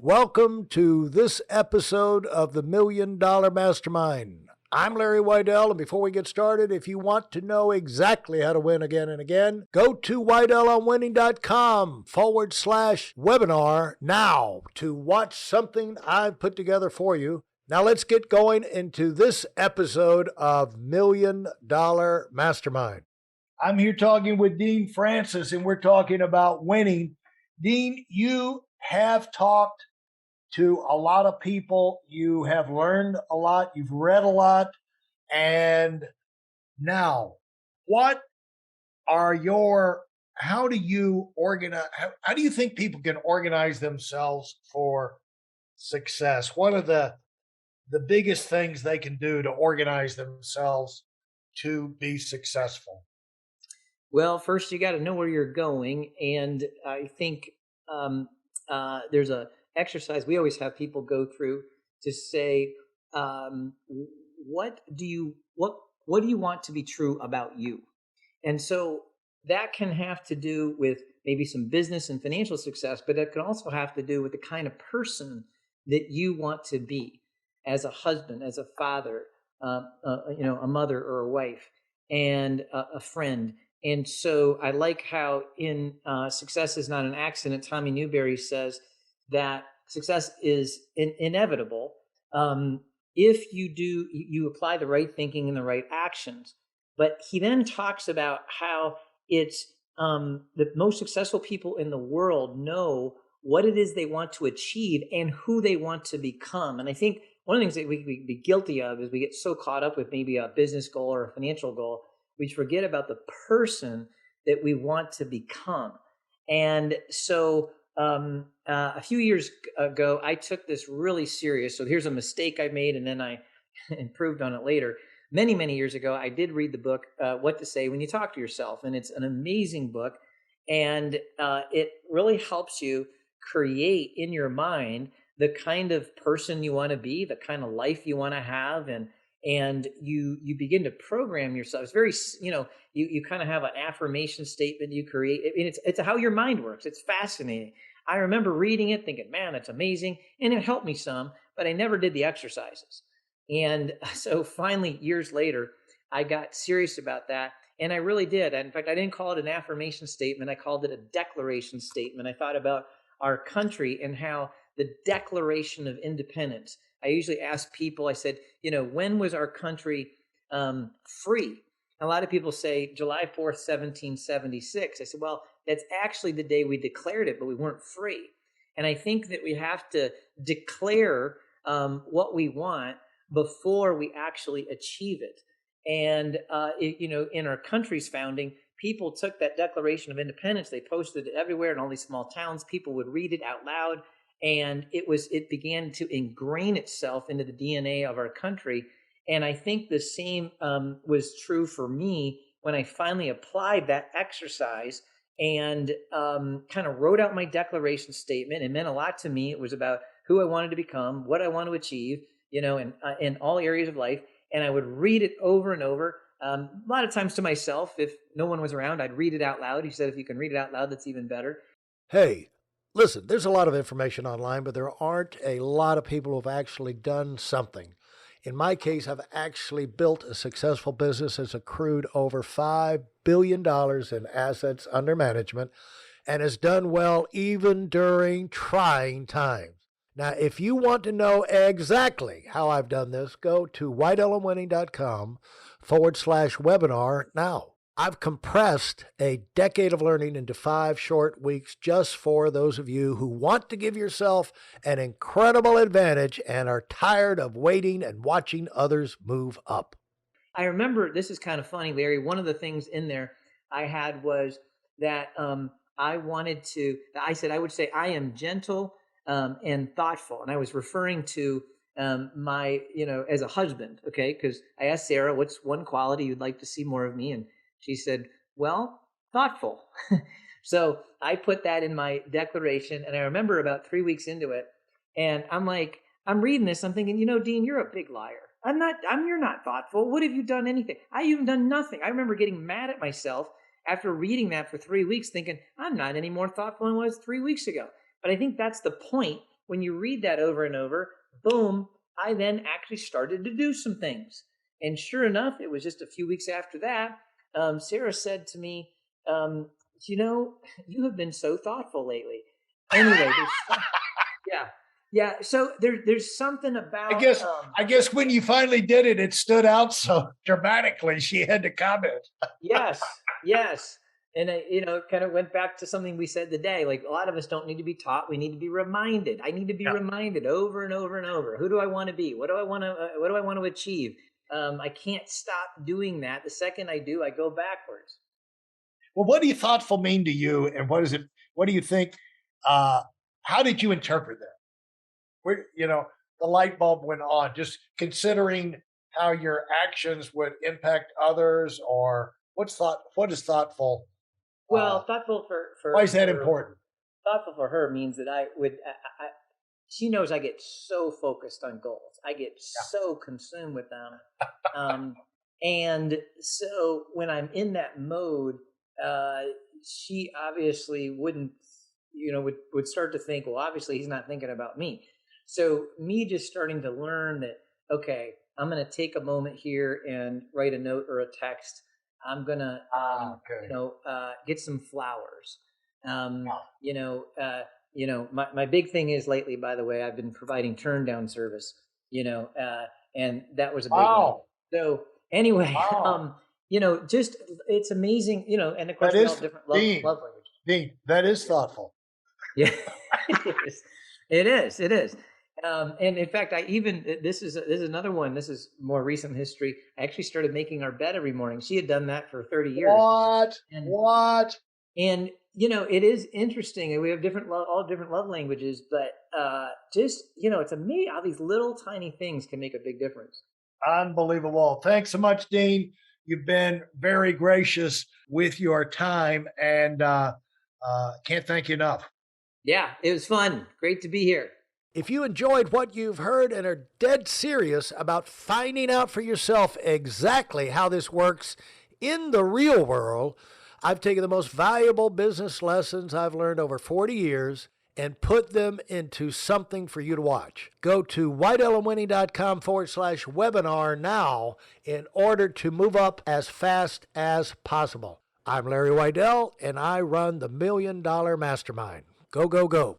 Welcome to this episode of the Million Dollar Mastermind. I'm Larry Weidel, and before we get started, if you want to know exactly how to win again and again, go to weidelonwinning.com/webinar now to watch something I've put together for you. Now let's get going into this episode of Million Dollar Mastermind. I'm here talking with Dean Francis, and we're talking about winning. Dean, you have talked to a lot of people. You have learned a lot. You've read a lot. And now, what are your, how do you organize, how do you think people can organize themselves for success? What are the biggest things they can do to organize themselves to be successful? Well, first you got to know where you're going, and I think there's a exercise we always have people go through to say, what do you want to be true about you? And so that can have to do with maybe some business and financial success, but it can also have to do with the kind of person that you want to be as a husband, as a father, a mother or a wife, and a friend. And so I like how in Success is Not an Accident, Tommy Newberry says that success is inevitable if you apply the right thinking and the right actions. But he then talks about how it's the most successful people in the world know what it is they want to achieve and who they want to become. And I think one of the things that we can be guilty of is we get so caught up with maybe a business goal or a financial goal, we forget about the person that we want to become. And so a few years ago, I took this really serious. So here's a mistake I made, and then I improved on it later. Many, many years ago, I did read the book, What to Say When You Talk to Yourself. And it's an amazing book. And it really helps you create in your mind the kind of person you want to be, the kind of life you want to have, and you begin to program yourself. It's very, you kind of have an affirmation statement you create. I mean, it's how your mind works. It's fascinating. I remember reading it thinking, man, that's amazing. And it helped me some, but I never did the exercises. And so finally, years later, I got serious about that. And I really did. In fact, I didn't call it an affirmation statement. I called it a declaration statement. I thought about our country and how the Declaration of Independence. I usually ask people, I said, when was our country free? A lot of people say July 4th, 1776. I said, well, that's actually the day we declared it, but we weren't free. And I think that we have to declare what we want before we actually achieve it. And, in our country's founding, people took that Declaration of Independence, they posted it everywhere in all these small towns. People would read it out loud. And it began to ingrain itself into the DNA of our country. And I think the same was true for me when I finally applied that exercise and kind of wrote out my declaration statement. It meant a lot to me. It was about who I wanted to become, what I want to achieve, in all areas of life. And I would read it over and over. A lot of times to myself, if no one was around, I'd read it out loud. He said, if you can read it out loud, that's even better. Hey, listen, there's a lot of information online, but there aren't a lot of people who've actually done something. In my case, I've actually built a successful business that's accrued over $5 billion in assets under management and has done well even during trying times. Now, if you want to know exactly how I've done this, go to weidelonwinning.com/webinar now. I've compressed a decade of learning into 5 short weeks just for those of you who want to give yourself an incredible advantage and are tired of waiting and watching others move up. I remember, this is kind of funny, Larry. One of the things in there I had was that I said, I would say I am gentle and thoughtful. And I was referring to as a husband, okay? Because I asked Sarah, what's one quality you'd like to see more of me? And she said, well, thoughtful. So I put that in my declaration. And I remember about 3 weeks into it, and I'm reading this. I'm thinking, Dean, you're a big liar. You're not thoughtful. What have you done anything? I haven't done nothing. I remember getting mad at myself after reading that for 3 weeks, thinking, I'm not any more thoughtful than I was 3 weeks ago. But I think that's the point, when you read that over and over, boom, I then actually started to do some things. And sure enough, it was just a few weeks after that, Sarah said to me, you have been so thoughtful lately. Anyway, yeah. Yeah. So there's something about, I guess when you finally did it, it stood out so dramatically. She had to comment. yes, yes. And I, kind of went back to something we said today. Like a lot of us don't need to be taught; we need to be reminded. I need to be Yeah. reminded over and over and over. Who do I want to be? What do I want to? What do I want to achieve? I can't stop doing that. The second I do, I go backwards. Well, what do you thoughtful mean to you, and what is it? What do you think? How did you interpret that? Where the light bulb went on, just considering how your actions would impact others, or what is thoughtful? Well, thoughtful for Why is that for, important? thoughtful for her means that I would. She knows I get so focused on goals. I get so consumed with them, and so when I'm in that mode, she obviously wouldn't. Would start to think, well, obviously he's not thinking about me. So me just starting to learn that, okay, I'm going to take a moment here and write a note or a text. I'm going to, get some flowers. My big thing is lately, by the way, I've been providing turn down service, and that was a big one. So anyway, Wow. just, it's amazing, and of course, That we is all have different Dean. love languages. Dean, that is thoughtful. Yeah, it is. It is. It is. And in fact, this is another one. This is more recent history. I actually started making our bed every morning. She had done that for 30 years. What? And, What? And it is interesting, and we have all different love languages. But it's amazing how these little tiny things can make a big difference. Unbelievable. Thanks so much, Dean. You've been very gracious with your time, and can't thank you enough. Yeah, it was fun. Great to be here. If you enjoyed what you've heard and are dead serious about finding out for yourself exactly how this works in the real world, I've taken the most valuable business lessons I've learned over 40 years and put them into something for you to watch. Go to whiteelementwinning.com/webinar now in order to move up as fast as possible. I'm Larry Weidel, and I run the $1 Million Mastermind. Go, go, go.